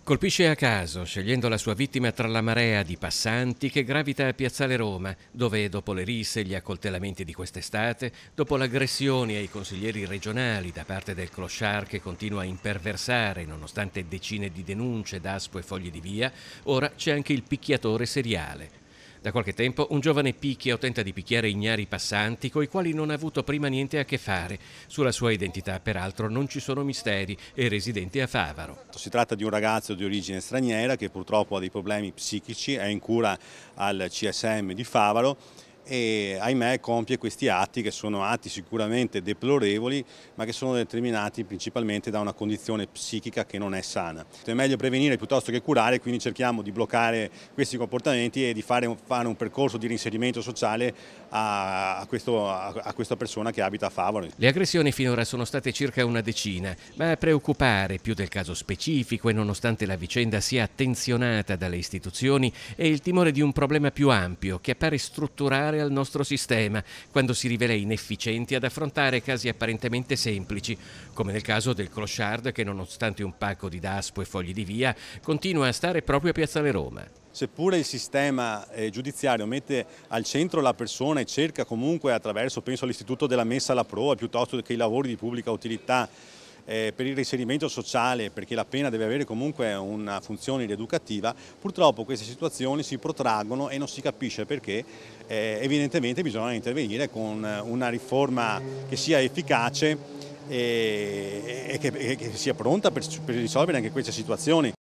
Colpisce a caso, scegliendo la sua vittima tra la marea di passanti che gravita a Piazzale Roma, dove dopo le risse e gli accoltellamenti di quest'estate, dopo l'aggressione ai consiglieri regionali da parte del clochard che continua a imperversare nonostante decine di denunce, DASPO e fogli di via, ora c'è anche il picchiatore seriale. Da qualche tempo un giovane picchia o tenta di picchiare ignari passanti coi quali non ha avuto prima niente a che fare. Sulla sua identità, peraltro, non ci sono misteri, è residente a Favaro. Si tratta di un ragazzo di origine straniera che purtroppo ha dei problemi psichici, è in cura al CSM di Favaro e ahimè compie questi atti che sono atti sicuramente deplorevoli ma che sono determinati principalmente da una condizione psichica che non è sana. È meglio prevenire piuttosto che curare, quindi cerchiamo di bloccare questi comportamenti e di fare un percorso di reinserimento sociale a questa persona che abita a Favaro. Le aggressioni finora sono state circa una decina, ma a preoccupare più del caso specifico e nonostante la vicenda sia attenzionata dalle istituzioni è il timore di un problema più ampio che appare strutturale al nostro sistema quando si rivela inefficienti ad affrontare casi apparentemente semplici, come nel caso del clochard che nonostante un pacco di DASPO e fogli di via continua a stare proprio a Piazzale Roma. Seppure il sistema giudiziario mette al centro la persona e cerca comunque attraverso, penso all'istituto della messa alla prova, piuttosto che i lavori di pubblica utilità, per il reinserimento sociale, perché la pena deve avere comunque una funzione rieducativa, purtroppo queste situazioni si protraggono e non si capisce perché. Evidentemente bisogna intervenire con una riforma che sia efficace e che sia pronta per risolvere anche queste situazioni.